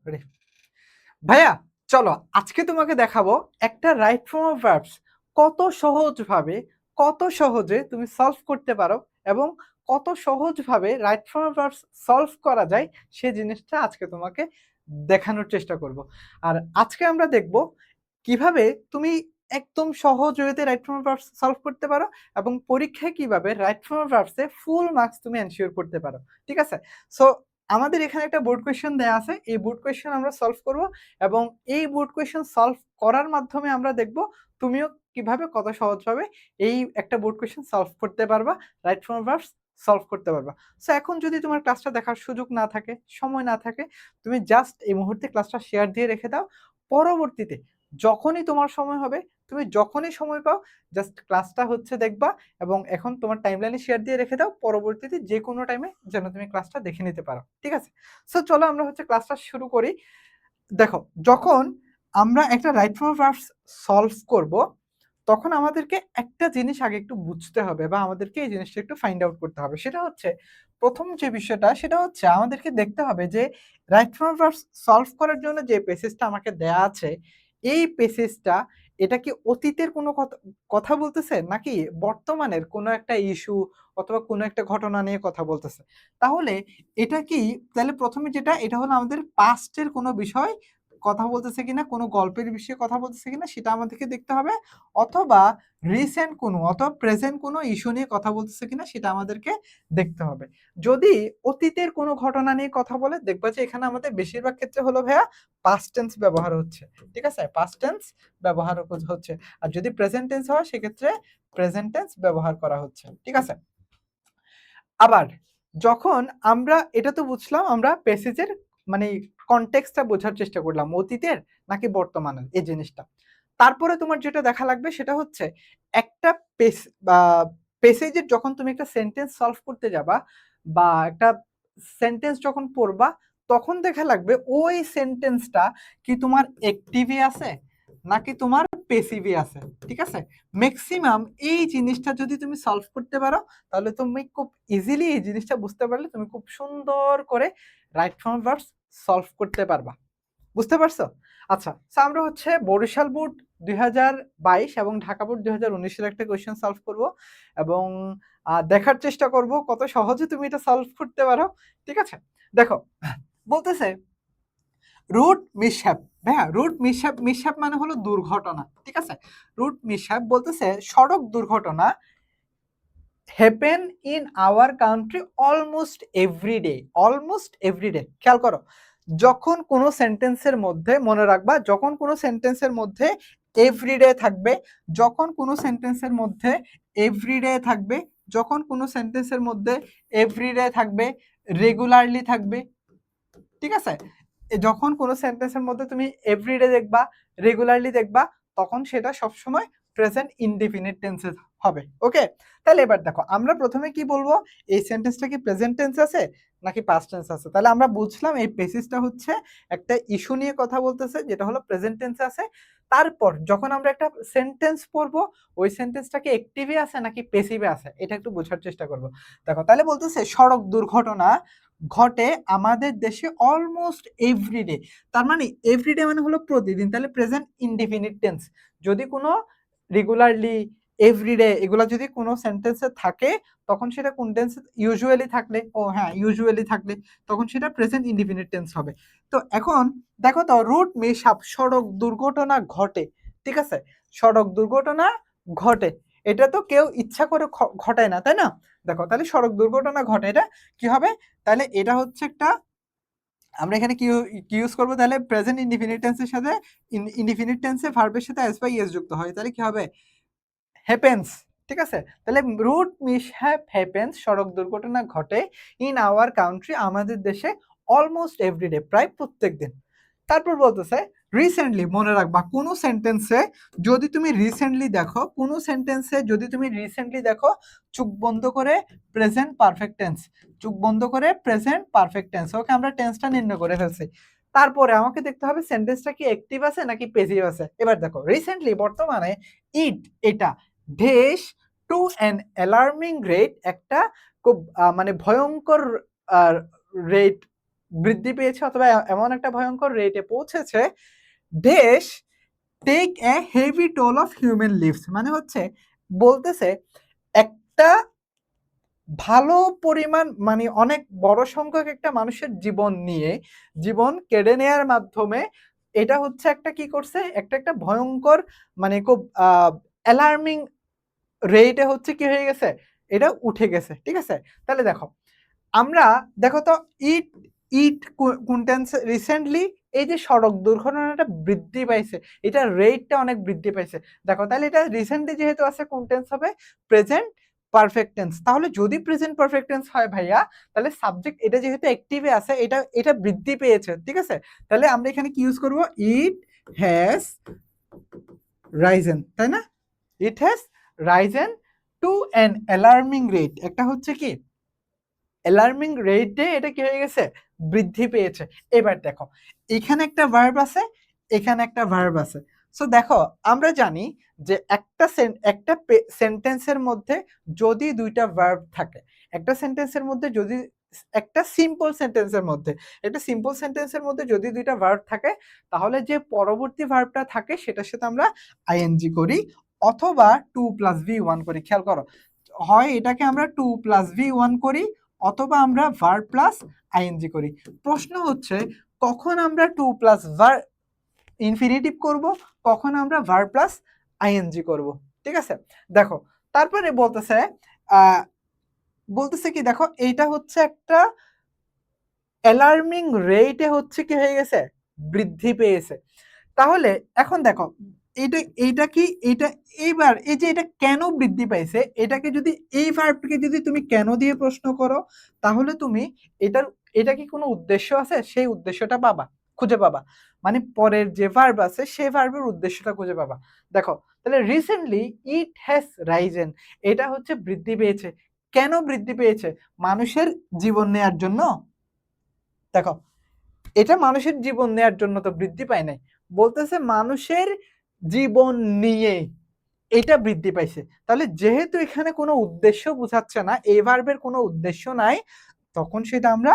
Ready? ভাইয়া চলো আজকে তোমাকে দেখাবো একটা রাইট ফর্ম অফ ভার্বস কত সহজে তুমি সলভ করতে পারো এবং কত সহজভাবে right form of verbs solve করা যায় সে জিনিসটা আজকে তোমাকে দেখানোর চেষ্টা করব। আর আজকে আমরা দেখব কিভাবে তুমি একদম সহজ ওয়েতে right form of verbs solve করতে পারো এবং পরীক্ষায় কিভাবে রাইট ফর্ম অফ ভার্বসে ফুল মার্কস তুমি এনশিওর করতে পারো। ঠিক আছে? সো আমাদের এখানে একটা বোর্ড কোয়েশ্চেন দেয়া আছে। এই বোর্ড কোয়েশ্চেন আমরা সলভ করব এবং এই বোর্ড কোয়েশ্চেন সলভ করার মাধ্যমে আমরা দেখব তুমিও কিভাবে কত সহজভাবে এই একটা বোর্ড কোয়েশ্চেন সলভ করতে পারবা, right form of verbs solve করতে পারবা। সো এখন যদি তোমার ক্লাসটা দেখার সুযোগ না থাকে, সময় না থাকে, তুমি জাস্ট এই মুহূর্তে ক্লাসটা শেয়ার দিয়ে রেখে দাও। পরবর্তীতে যখনই তোমার সময় হবে, তুমি যখনই সময় পাও জাস্ট ক্লাসটা হচ্ছে দেখবা এবং এখন তোমার টাইমলাইনে শেয়ার দিয়ে রেখে দাও। পরবর্তীতে যে কোনো টাইমে যেন তুমি ক্লাসটা দেখে নিতে পারো। ঠিক আছে? সো চলো আমরা হচ্ছে ক্লাসটা শুরু করি। দেখো, যখন আমরা একটা right form of verbs solve করব, তখন আমাদেরকে একটা জিনিস আগে একটু বুঝতে হবে বা আমাদেরকে এই জিনিসটা একটু ফাইন্ড আউট করতে হবে। সেটা হচ্ছে, প্রথম যে বিষয়টা সেটা হচ্ছে আমাদেরকে দেখতে হবে যে right form of verbs solve করার জন্য যে প্যাসেজটা আমাকে দেয়া আছে, এই প্যাসেজটা এটা কি অতীতের কোনো কথা কথা বলতেছে নাকি বর্তমানের কোনো একটা ইস্যু অথবা কোনো একটা ঘটনা নিয়ে কথা বলতেছে? তাহলে এটা কি, তাহলে ১ম এ যেটা এটা হলো আমাদের পাস্টের কোনো বিষয় কথা বলতেছে কিনা, কোনো গল্পের বিষয়ে কথা বলতেছে কিনা সেটা আমাদেরকে দেখতে হবে। অথবা রিসেন্ট কোনো অথবা প্রেজেন্ট কোনো ইস্যু নিয়ে কথা বলতেছে কিনা সেটা আমাদেরকে দেখতে হবে। যদি অতীতের কোনো ঘটনা নিয়ে কথা বলে, দেখবা যে এখানে আমাদের বেশিরভাগ ক্ষেত্রে হলো ভাইয়া পাস্ট টেন্স ব্যবহার হচ্ছে। ঠিক আছে? পাস্ট টেন্স ব্যবহার হচ্ছে। আর যদি প্রেজেন্ট টেন্স হয় সেক্ষেত্রে প্রেজেন্ট টেন্স ব্যবহার করা হচ্ছে। ঠিক আছে? আবার যখন আমরা এটা তো বুঝলাম, আমরা প্যাসেজের মানে কনটেক্সটটা বোঝার চেষ্টা করলাম, অতীতের নাকি বর্তমানের এই জিনিসটা। তারপরে তোমার যেটা দেখা লাগবে সেটা হচ্ছে একটা পেস বা প্যাসেজের যখন তুমি একটা সেন্টেন্স সলভ করতে যাবা বা একটা সেন্টেন্স যখন পড়বা, তখন দেখা লাগবে ওই সেন্টেন্সটা কি তোমার অ্যাক্টিভে আছে নাকি তোমার প্যাসিভে আছে। ঠিক আছে? ম্যাক্সিমাম এই জিনিসটা যদি তুমি সলভ করতে পারো, তাহলে তুমি খুব ইজিলি এই জিনিসটা বুঝতে পারলে তুমি খুব সুন্দর করে রাইট ফর্ম ভার্বস সলভ করতে পারবা। বুঝতে পারছো? আচ্ছা, সো আমরা হচ্ছে বরিশাল বোর্ড ২০২২ এবং ঢাকা বোর্ড ২০১৯ এর একটা কোয়েশ্চেন সলভ করব এবং দেখার চেষ্টা করব কত সহজে তুমি এটা সলভ করতে পারো। ঠিক আছে? দেখো, বলতেছে রুট মিসহ্যাপ। হ্যাঁ, রুট মিসহ্যাপ, মিসহ্যাপ মানে হলো দুর্ঘটনা। ঠিক আছে? রুট মিসহ্যাপ বলতেছে সড়ক দুর্ঘটনা happen in our country almost everyday. Almost everyday, খেয়াল করো, যখন কোনো সেন্টেন্সের মধ্যে, মনে রাখবা, যখন কোনো সেন্টেন্সের মধ্যে এভরিডে থাকবে, যখন কোনো সেন্টেন্সের মধ্যে এভরিডে থাকবে, যখন কোনো সেন্টেন্সের মধ্যে এভরিডে থাকবে, রেগুলারলি থাকবে। ঠিক আছে? যখন কোনো সেন্টেন্সের মধ্যে তুমি এভরিডে দেখবা, রেগুলারলি দেখবা, তখন সেটা সবসময় প্রেজেন্ট ইনডিফিনিট টেন্সে হবে। ওকে? তাহলে এবার দেখো, আমরা প্রথমে কি বলবো, এই সেন্টেন্সটা কি প্রেজেন্ট টেন্স আছে নাকি পাস্ট টেন্স আছে। তাহলে আমরা বুঝলাম এই বেসিসটা হচ্ছে একটা ইস্যু নিয়ে কথা বলতেছে যেটা হলো প্রেজেন্ট টেন্সে আছে। তারপর যখন আমরা একটা সেন্টেন্স পড়বো, ওই সেন্টেন্সটা কি অ্যাক্টিভে আছে নাকি প্যাসিভে আছে এটা একটু বোঝার চেষ্টা করব। দেখো, তাহলে বলতেছে সড়ক দুর্ঘটনা ঘটে আমাদের দেশে অলমোস্ট এভরিডে। তার মানে এভরিডে মানে হলো প্রতিদিন, তাহলে প্রেজেন্ট ইনডিফিনিট টেন্স। যদি কোনো রেগুলারলি, এভরিডে এগুলা যদি কোনো সেন্টেন্সে থাকে, তখন সেটা কোন টেন্স? ইউজুয়ালি থাকলে, ও হ্যাঁ, ইউজুয়ালি থাকলে তখন সেটা প্রেজেন্ট ইনডিফিনিট টেন্স হবে। তো এখন দেখো তো, রুট মিসহ্যাপ, সড়ক দুর্ঘটনা ঘটে। ঠিক আছে? সড়ক দুর্ঘটনা ঘটে, এটা তো কেউ ইচ্ছা করে ঘটায় না, তাই না? দেখো, তাহলে সড়ক দুর্ঘটনা ঘটে, এটা কি হবে? তাহলে এটা হচ্ছে একটা, আমরা এখানে কি কি ইউজ করব, তাহলে প্রেজেন্ট ইনডিফিনিট টেন্সের সাথে ইনডিফিনিট টেন্সে ভার্বের সাথে এস বা ইএস যুক্ত হয়, তাহলে কি হবে? হ্যাপেন্স। ঠিক আছে? তাহলে রুট মিসহ্যাপ হ্যাপেন্স, সড়ক দুর্ঘটনা ঘটে ইন আওয়ার কান্ট্রি, আমাদের দেশে অলমোস্ট এভরিডে, প্রায় প্রত্যেকদিন। তারপর বলতেছে রিসেন্টলি, মনে রাখবা, কোনো সেন্টেন্সে যদি তুমি রিসেন্টলি দেখো, কোনো সেন্টেন্সে যদি তুমি রিসেন্টলি দেখো, চোখ বন্ধ করে প্রেজেন্ট পারফেক্ট টেন্স, চোখ বন্ধ করে প্রেজেন্ট পারফেক্ট টেন্স। ওকে, আমরা টেন্সটা নির্ণয় করে ফেলছি। তারপরে আমাকে দেখতে হবে সেন্টেন্সটা কি অ্যাক্টিভ আছে নাকি প্যাসিভ আছে। এবার দেখো, রিসেন্টলি বর্তমানে, ইট এটা, দেশ টু অ্যান অ্যালার্মিং রেট, একটা খুব মানে ভয়ঙ্কর রেট বৃদ্ধি পেয়েছে অথবা এমন একটা ভয়ঙ্কর রেটে পৌঁছেছে, দেশ take a heavy toll of human lives, মানে হচ্ছে বলতেছে একটা ভালো পরিমাণ মানে অনেক বড় সংখ্যক একটা মানুষের জীবন নিয়ে জীবন কেড়ে নেয়ার মাধ্যমে এটা হচ্ছে একটা কি করছে, একটা ভয়ঙ্কর মানে খুব অ্যালার্মিং রেটে হচ্ছে কি হয়ে গেছে, এটা উঠে গেছে। ঠিক আছে? তাহলে দেখো আমরা দেখো তো ইট ইট কুইন্টেন্স রিসেন্টলি এই যে সড়ক দুর্ঘটনাটা বৃদ্ধি পাইছে, এটার রেটটা অনেক বৃদ্ধি পাইছে। দেখো তাহলে এটা রিসেন্টলি যেহেতু আছে কোন টেন্স হবে? Present perfect tense. তাহলে যদি প্রেজেন্ট পারফেক্ট টেন্স হয় ভাইয়া, তাহলে সাবজেক্ট এটা যেহেতু অ্যাক্টিভে আছে, এটা বৃদ্ধি পেয়েছে। ঠিক আছে? তাহলে আমরা এখানে কি ইউজ করব? ইট হ্যাজ রাইজেন, তাই না? It has risen to an alarming rate. একটা হচ্ছে কি অ্যালার্মিং রেটে এটা কি হয়ে গেছে? বৃদ্ধি পেয়েছে। এবার দেখো এখানে একটা ভার্ব আছে, এখানে একটা ভার্ব আছে। সো দেখো আমরা জানি যে একটা সেন্টেন্সের মধ্যে যদি দুইটা ভার্ব থাকে, একটা সেন্টেন্সের মধ্যে যদি একটা সিম্পল সেন্টেন্সের মধ্যে একটা সিম্পল সেন্টেন্সের মধ্যে যদি দুইটা ভার্ব থাকে, তাহলে যে পরবর্তী ভার্বটা থাকে সেটার সাথে আমরা আইএনজি করি অথবা 2+V1 করি। খেয়াল করো, হয় এটাকে আমরা 2+V1 করি অথবা আমরা ভার্ব প্লাস আইএনজি করি। প্রশ্ন হচ্ছে কখন আমরা 2+ ইনফিনিটিভ করব, কখন আমরা ভার্ব প্লাস আইএনজি করব। ঠিক আছে? দেখো তারপরে বলতেছে কি, দেখো এইটা হচ্ছে একটা অ্যালার্মিং রেটে হচ্ছে কি হয়ে গেছে, বৃদ্ধি পেয়েছে। তাহলে এখন দেখো এইটা কি এইটা এইবার এই যে এটা কেন বৃদ্ধি পাইছে, এটাকে যদি এই ভার্বকে যদি তুমি কেন দিয়ে প্রশ্ন করো, তাহলে তুমি এটার এটা কি কোনো উদ্দেশ্য আছে, সেই উদ্দেশ্যটা খুঁজে পাবা। মানে পরের যে ভার্ব আছে সেই ভার্বের উদ্দেশ্যটা খুঁজে পাবা। দেখো তাহলে রিসেন্টলি ইট হ্যাজ রাইজেন, এটা হচ্ছে বৃদ্ধি পেয়েছে। কেন বৃদ্ধি পেয়েছে? মানুষের জীবন নেয়ার জন্য। দেখো এটা মানুষের জীবন নেয়ার জন্য তো বৃদ্ধি পায় নাই, বলতেছে মানুষের জীবন নিয়ে এটা বৃদ্ধি পাইছে। তাহলে যেহেতু এখানে কোনো উদ্দেশ্য বোঝাচ্ছে না, এই ভার্বের কোনো উদ্দেশ্য নাই, তখন সেটা আমরা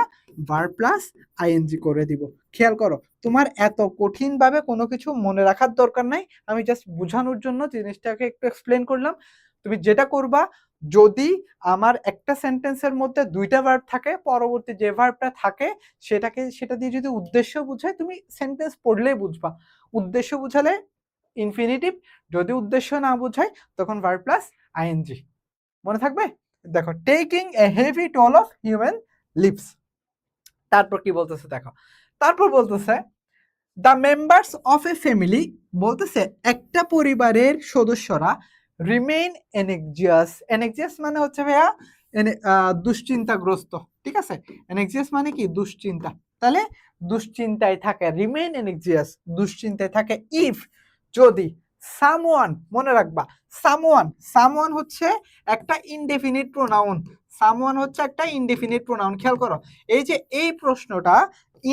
ভার্ব প্লাস আইএনজি করে দিব। খেয়াল করো, তোমার এত কঠিন ভাবে কোনো কিছু মনে রাখার দরকার নাই, আমি জাস্ট বোঝানোর জন্য জিনিসটাকে একটু এক্সপ্লেন করলাম। তুমি যেটা করবা, যদি আমার একটা সেন্টেন্সের মধ্যে দুইটা ভার্ব থাকে, পরবর্তী যে ভার্বটা থাকে সেটা দিয়ে যদি উদ্দেশ্য বুঝায়, তুমি সেন্টেন্স পড়লেই বুঝবা। উদ্দেশ্য বুঝালে ইনফিনিটিভ, যদি উদ্দেশ্য না বুঝায় তখন ভার্ব প্লাস আইএনজি। মনে থাকবে? দেখো taking a heavy toll of human lives. তারপর কি বলতেছে দেখো, তারপর বলতেছে the members of a family, বলতেছে একটা পরিবারের সদস্যরা রিমেইন এনএক্সিয়াস। এনএক্সিয়াস মানে হচ্ছে ভাইয়া দুশ্চিন্তাগ্রস্ত। ঠিক আছে? এনএক্সিয়াস মানে কি? দুশ্চিন্তা। তাহলে দুশ্চিন্তায় থাকে, রিমেইন এনএক্সিয়াস, দুশ্চিন্তায় থাকে। ইফ যদি, সামওয়ান মনে রাখবা, সামওয়ান হচ্ছে একটা ইনডেফিনিট প্রোনাউন। সামওয়ান হচ্ছে একটা ইনডেফিনিট প্রোনাউন। খেয়াল করো, এই যে এই প্রশ্নটা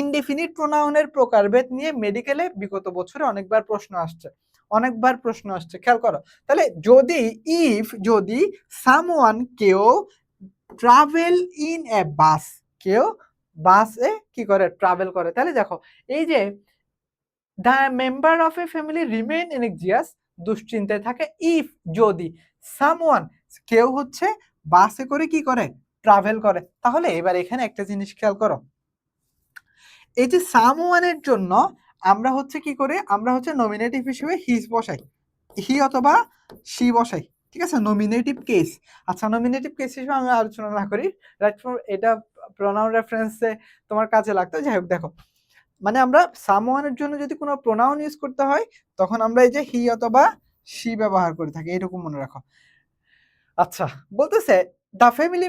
ইনডেফিনিট প্রোনাউনের প্রকারভেদ নিয়ে মেডিকেলে বিগত বছরে অনেকবার প্রশ্ন আসছে। খেয়াল করো, তাহলে যদি সামওয়ান কেউ ট্রাভেল ইন এ বাস, কেউ বাসে কি করে? ট্রাভেল করে। তাহলে দেখো এই যে the member of a family remain anxious, দুশ্চিন্তায় থাকে। ইফ যদি, সামওয়ান কেউ হচ্ছে বাসে করে কি করে? ট্রাভেল করে। তাহলে এবার এখানে একটা জিনিস খেয়াল করো, এই যে সামওয়ানের জন্য আমরা হচ্ছে কি করে? আমরা হচ্ছে নমিনেটিভ হিসেবে হিজ বসাই, হি অথবা শি বসাই। ঠিক আছে? Nominative case. আচ্ছা, নমিনেটিভ কেস হিসেবে আমি আলোচনা না করি, রাইট? ফর এটা প্রোনাউন রেফারেন্সে তোমার কাজে লাগতো। যাই হোক, দেখো মানে আমরা সামওয়ানের জন্য যদি কোনো প্রোনাউন ইউজ করতে হয়, তখন আমরা এই যে হি অথবা শি ব্যবহার করে থাকি, এরকম মনে রাখো। আচ্ছা, বলতেছে the family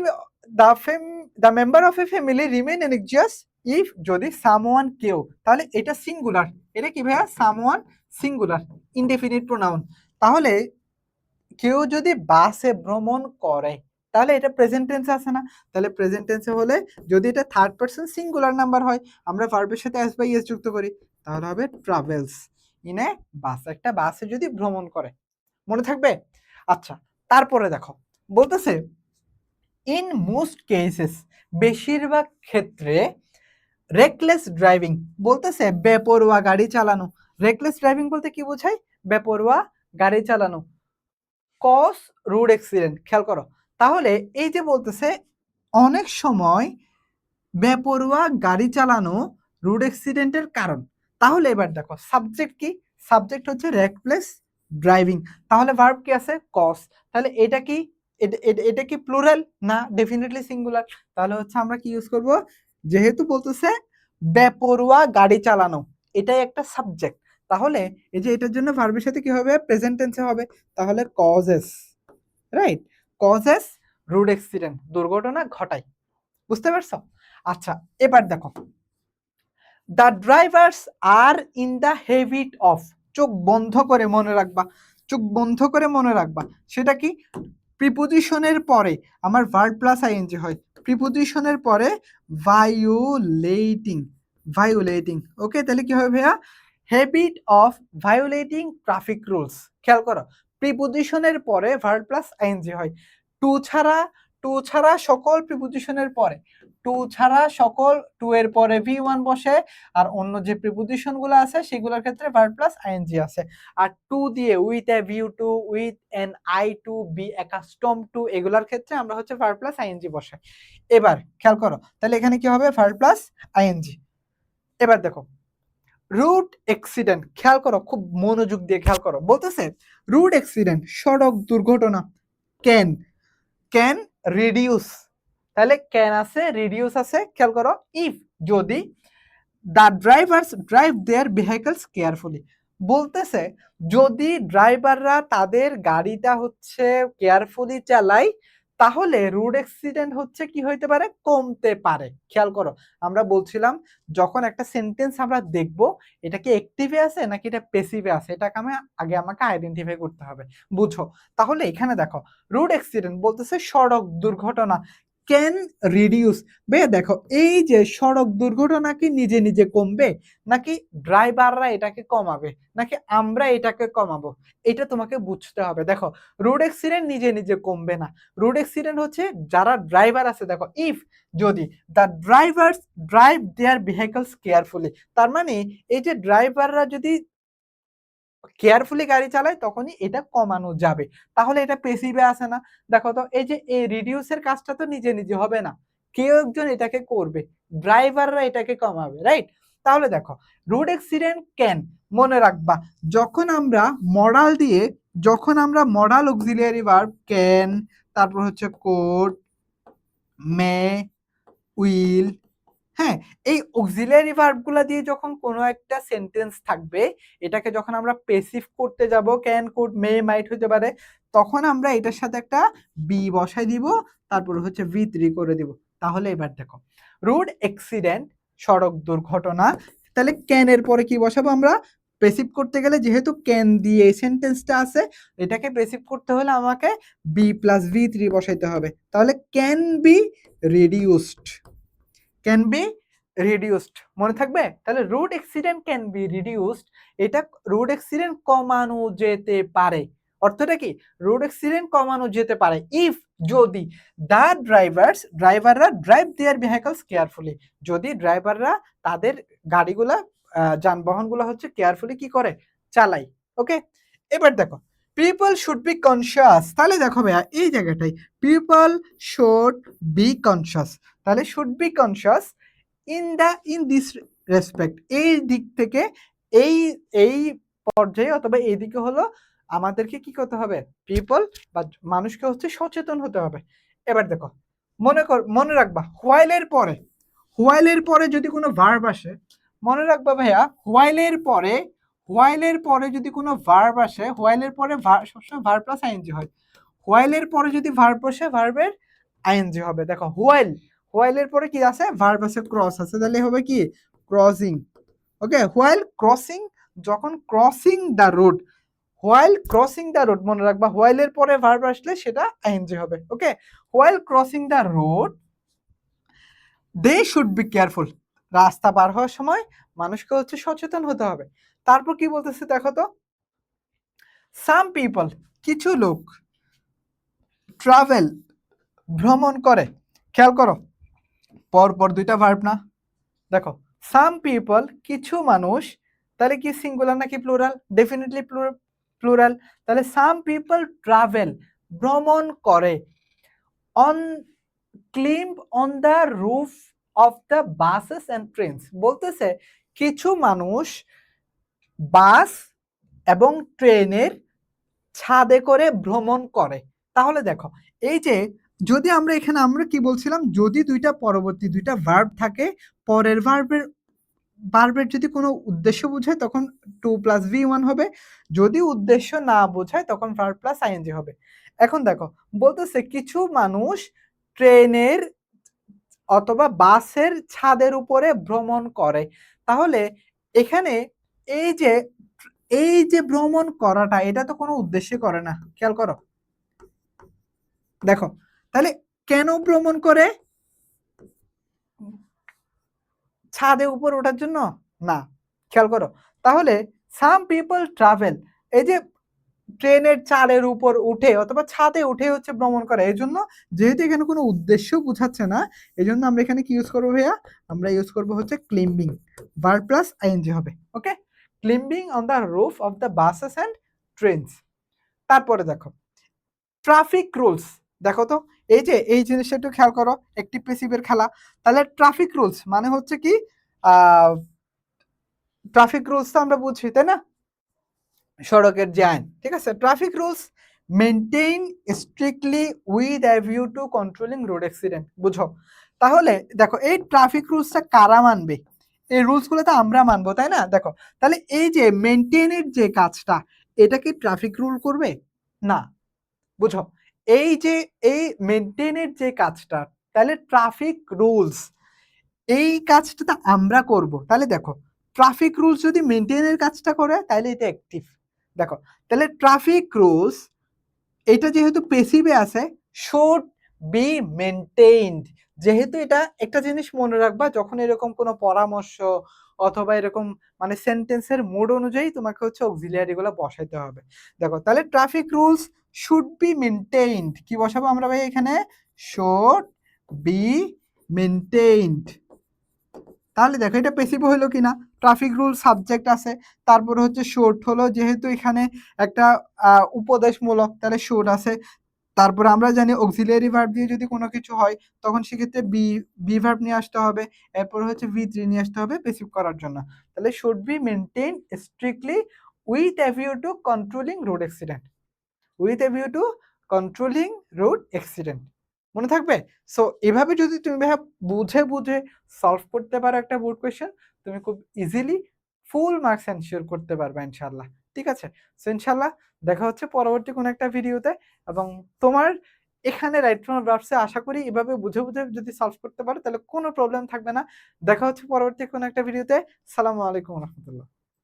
the member of a family remain anxious if যদি সামওয়ান কেউ, তাহলে এটা সিঙ্গুলার। এটা কি ভাইয়া? Someone singular, indefinite pronoun. তাহলে কেউ যদি বাসে ভ্রমণ করে, তাহলে এটা প্রেজেন্ট টেন্সে আছে না? তাহলে প্রেজেন্ট টেন্সে হলে যদি এটা থার্ড পারসন সিঙ্গুলার নাম্বার হয়, আমরা ভার্বের সাথে এস বাই এস যুক্ত করি, তাহলে হবে ট্রাভেলস ইন এ বাস। একটা বাসে যদি ভ্রমণ করে, মনে থাকবে? আচ্ছা, তারপরে দেখো বলতেছে ইন মোস্ট কেসেস, বেশিরভাগ ক্ষেত্রে রেকলেস ড্রাইভিং বলতেছে বেপরোয়া গাড়ি চালানো। রেকলেস ড্রাইভিং বলতে কি বোঝায়? বেপরোয়া গাড়ি চালানো। কজ রোড অ্যাক্সিডেন্ট, খেয়াল করো। তাহলে এই যে বলতেছে অনেক সময় বেপরোয়া গাড়ি চালানো রোড অ্যাক্সিডেন্টের কারণ। তাহলে এবার দেখো সাবজেক্ট কি? সাবজেক্ট হচ্ছে রেকলেস ড্রাইভিং। তাহলে ভার্ব কি আছে? কজ। তাহলে এটা কি? এটা কি প্লুরাল? না, ডেফিনেটলি সিঙ্গুলার। তাহলে হচ্ছে আমরা কি ইউজ করব? যেহেতু বলতেছে বেপরোয়া গাড়ি চালানো, এটাই একটা সাবজেক্ট। তাহলে এই যে এটার জন্য ভার্বের সাথে কি হবে? প্রেজেন্ট টেন্সে হবে। তাহলে causes, right? Causes road accident, দুর্ঘটনা ঘটায়। বুঝতে পারছো? আচ্ছা, এবার দেখো the drivers are in the habit of, চোখ বন্ধ করে মনে রাখবা, চোখ বন্ধ করে মনে রাখবা। সেটা কি? প্রিপোজিশনের পরে আমার ভার্ব প্লাস আইএনজি হয়, প্রিপোজিশনের পরে ভায়োলেটিং, ভায়োলেটিং। ওকে, তাহলে কি হবে ভাইয়া? Habit of violating traffic rules. খেয়াল করো, প্রিপোজিশনের পরে ভার্ব প্লাস আইএনজি হয়। টু ছাড়া, টু ছাড়া সকল প্রিপোজিশনের পরে, টু ছাড়া সকল, টু এর পরে ভি ওয়ান বসে, আর অন্য যে প্রিপোজিশন গুলো আছে সেগুলোর ক্ষেত্রে ভার্ব প্লাস আইএনজি আছে। আর টু দিয়ে with a view to, with an eye to, be accustomed to, এগুলোর ক্ষেত্রে আমরা হচ্ছে ভার্ব প্লাস আইএনজি বসাই। এবার খেয়াল করো, তাহলে এখানে কি হবে? Verb plus ING. এবার দেখো রুট অ্যাক্সিডেন্ট, খেয়াল করো, খুব মনোযোগ দিয়ে খেয়াল করো। বলতেছে রুট অ্যাক্সিডেন্ট, সড়ক দুর্ঘটনা, ক্যান, ক্যান রিডিউস। তাহলে ক্যান আছে, রিডিউস আছে। খেয়াল করো, ইফ, যদি, the drivers drive their vehicles carefully. বলতেছে যদি ড্রাইভাররা তাদের গাড়িটা হচ্ছে কেয়ারফুলি চালায়, তাহলে রোড অ্যাক্সিডেন্ট হচ্ছে কি হইতে পারে? কমতে পারে। খেয়াল করো, আমরা বলছিলাম যখন একটা সেন্টেন্স আমরা দেখব এটা কি অ্যাক্টিভে আছে নাকি এটা প্যাসিভে আছে, এটাকে আমাকে আইডেন্টিফাই করতে হবে। বুঝো? তাহলে এখানে দেখো রোড অ্যাক্সিডেন্ট বলতেছে সড়ক দুর্ঘটনা ক্যান রিডিউস। ভাইয়া দেখো, এই যে সড়ক দুর্ঘটনা কি নিজে নিজে কমবে, নাকি ড্রাইভাররা এটাকে কমাবে, নাকি আমরা এটাকে কমাবো? এটা তোমাকে বুঝতে হবে। দেখো, রোড অ্যাক্সিডেন্ট নিজে নিজে কমবে না। রোড অ্যাক্সিডেন্ট হচ্ছে যারা ড্রাইভার আছে, দেখো ইফ, যদি, the drivers drive their vehicles carefully, তার মানে এই যে ড্রাইভাররা যদি কেয়ারফুলি গাড়ি চালায় তখনই এটা কমানো যাবে। তাহলে এটা পেসিভে আছে না? দেখো তো, এই যে এই রিডিউসের কাজটা তো নিজে নিজে হবে না, কেউ একজন এটাকে করবে, ড্রাইভাররা এটাকে কমাবে, রাইট? তাহলে দেখো রোড অ্যাক্সিডেন্ট ক্যান, মনে রাখবা যখন আমরা মডাল দিয়ে, যখন আমরা মডাল অক্সিলিয়ারি ভার্ব ক্যান, তারপর হচ্ছে কোড, মে, উইল, হ্যাঁ, এই অক্সিলিয়ারি ভার্বগুলা দিয়ে যখন কোনো একটা সেন্টেন্স থাকবে, এটাকে যখন আমরা প্যাসিভ করতে যাব, ক্যান, কুড, মে, মাইট হতে পারে, তখন আমরা এটার সাথে একটা বি বসাই দিব, তারপর হচ্ছে ভি3 করে দিব। তাহলে এবার দেখো রোড অ্যাক্সিডেন্ট, সড়ক দুর্ঘটনা, তাহলে ক্যান এর পরে কি বসাবো আমরা? প্যাসিভ করতে গেলে যেহেতু ক্যান দিয়ে এই সেন্টেন্সটা আছে, এটাকে প্যাসিভ করতে হলে আমাকে বি প্লাস ভি3 বসাইতে হবে। তাহলে can be reduced, can be reduced, মনে থাকবে? তাহলে road accident can be reduced, এটা রোড অ্যাক্সিডেন্ট কমানো যেতে পারে। অর্থটা কি? রোড অ্যাক্সিডেন্ট কমানো যেতে পারে ইফ, যদি, দ্য ড্রাইভার্স, ড্রাইভাররা ড্রাইভ দেয়ার ভেহিকলস কেয়ারফুলি, যদি ড্রাইভাররা তাদের গাড়িগুলা, যানবাহনগুলো হচ্ছে কেয়ারফুলি কি করে? চালায়। ওকে, এবার দেখো পিপল শুড বি কনসিয়াস। তাহলে দেখো ভাইয়া এই জায়গাটাই পিপল শুড বি কনসিয়াস, তাহলে should be conscious in this respect, এই দিক থেকে, এই এই পর্যায়ে অথবা এই দিকে হলো আমাদেরকে কি করতে হবে? পিপল বা মানুষকে হচ্ছে সচেতন হতে হবে। এবার দেখো মনে রাখবা হোয়াইলের পরে, হোয়াইলের পরে যদি কোনো ভার্ব আসে, মনে রাখবা ভাইয়া হোয়াইলের পরে, হোয়াইলের পরে যদি কোনো ভার্ব আসে, হোয়াইলের পরে সবসময় ভার্ব প্লাস আইএনজি হয়। হোয়াইলের পরে যদি ভার্ব বসে, ভার্বের আইএনজি হবে। দেখো হোয়াইল, হোয়াইলের পরে কি আছে? ভার্ব আছে, ক্রস আছে, তাহলে হবে কি? ক্রসিং। ওকে, হোয়াইল ক্রসিং, যখন crossing the road, while crossing the road, মনে রাখবা হোয়াইলের পরে ভার্ব আসলে সেটা আইএনজি হবে। Okay, while crossing the road they should be careful, রাস্তা পার হওয়ার সময় মানুষকে হচ্ছে সচেতন হতে হবে। তারপর কি বলতেছে দেখো তো, সাম পিপল, কিছু লোক, ট্রাভেল, ভ্রমণ করে। খেয়াল করো পর পর দুইটা ভার্ব না, দেখো সাম পিপল কিছু মানুষ, তাহলে কি সিঙ্গুলার নাকি প্লুরাল? Definitely plural. তাহলে সাম পিপল ট্রাভেল ভ্রমণ করে on climb on the roof of the buses and trains. বলতেছে কিছু মানুষ বাস এবং ট্রেনের ছাদে করে ভ্রমণ করে। তাহলে দেখো এই যে যদি আমরা এখানে আমরা কি বলছিলাম, যদি দুইটা পরবর্তী দুইটা ভার্ব থাকে, পরের ভার্বের যদি কোনো উদ্দেশ্য বোঝায় তখন টু প্লাস ভি ওয়ান হবে, যদি উদ্দেশ্য না বোঝায় তখন ভার্ব প্লাস আইএনজি হবে। এখন দেখো বলতেছে কিছু মানুষ ট্রেনের অথবা বাসের ছাদের উপরে ভ্রমণ করে। তাহলে এখানে এই যে ভ্রমণ করাটা, এটা তো কোনো উদ্দেশ্যে করে না, খেয়াল করো। দেখো তাহলে কেন ভ্রমণ করে? ছাদে উপর ওঠার জন্য না, খেয়াল করো। তাহলে সাম পিপল ট্রাভেল, এই যে ট্রেনের চালের উপর উঠে অথবা ছাদে উঠে হচ্ছে ভ্রমণ করে, এই জন্য যেহেতু এখানে কোনো উদ্দেশ্য বোঝাচ্ছে না, এই জন্য আমরা এখানে কি ইউজ করবো ভাইয়া? আমরা ইউজ করবো হচ্ছে ক্লিম্বিং, ভার্ব প্লাস আইএনজি হবে। Okay, climbing on the roof of the buses and trains. তারপরে দেখো ট্রাফিক রুলস। দেখো তো এই যে এই জিনিসটা একটু খেয়াল করো, একটি প্যাসিভের খেলা। তাহলে ট্রাফিক রুলস মানে হচ্ছে কি, ট্রাফিক রুলস তো আমরা বুঝি তাই না, সড়কের যে আইন, ঠিক আছে। Traffic rules maintain strictly with a view two controlling road accident. বুঝো, তাহলে দেখো এই ট্রাফিক রুলসটা কারা মানবে? এই রুলসগুলো তো আমরা মানবো তাই না। দেখো তাহলে এই যে মেনটেনের যে কাজটা, এটা কি ট্রাফিক রুল করবে? না। বুঝো, এই যে এই মেনটেনের যে কাজটা, তাহলে ট্রাফিক রুলস এই কাজটা তো আমরা করব। তাহলে দেখো ট্রাফিক রুলস যদি মেনটেনের কাজটা করে তাহলে এটা অ্যাক্টিভ। দেখো তাহলে ট্রাফিক রুলস এটা যেহেতু পেসিভে আছে, শুড বি মেনটেইনড। যেহেতু এটা একটা জিনিস মনে রাখবা, যখন এরকম কোনো পরামর্শ অথবা এরকম মানে সেন্টেন্সের মুড অনুযায়ী তোমাকে হচ্ছে অক্সিলিয়ারি গুলো বসাইতে হবে। দেখো তাহলে traffic rules should be maintained, কি বসাবো আমরা ভাই এখানে? Should be maintained. তাহলে দেখো এটা পেসিভ হলো কিনা, ট্রাফিক রুল সাবজেক্ট আছে, তারপরে হচ্ছে শুড হলো, যেহেতু এখানে একটা উপদেশমূলক, তাহলে শুড আছে। তারপরে আমরা জানি অক্সিলিয়ারি ভার্ব দিয়ে যদি কোনো কিছু হয় তখন সেক্ষেত্রে বি ভার্ব নিয়ে আসতে হবে, এরপর হচ্ছে ভি3 নিয়ে আসতে হবে পেসিভ করার জন্য। তাহলে should be maintain strictly with a view two controlling road accident, with a view two controlling road accident. মনে থাকবে? সো এভাবে যদি তুমি ভাইয়া বুঝে বুঝে সলভ করতে পারো একটা বোর্ড কোয়েশ্চেন, তুমি খুব ইজিলি ফুল মার্কস এনশিওর করতে পারবে ইনশাআল্লাহ। ঠিক আছে? সো ইনশাআল্লাহ দেখা হচ্ছে পরবর্তী কোনো একটা ভিডিওতে, এবং তোমার এখানে রাইট ফ্রম ভার্বসে আশা করি এভাবে বুঝে বুঝে যদি সলভ করতে পারো তাহলে কোনো প্রবলেম থাকবে না। দেখা হচ্ছে পরবর্তী কোনো একটা ভিডিওতে। সালামু আলাইকুম রহমতুল্লাহ।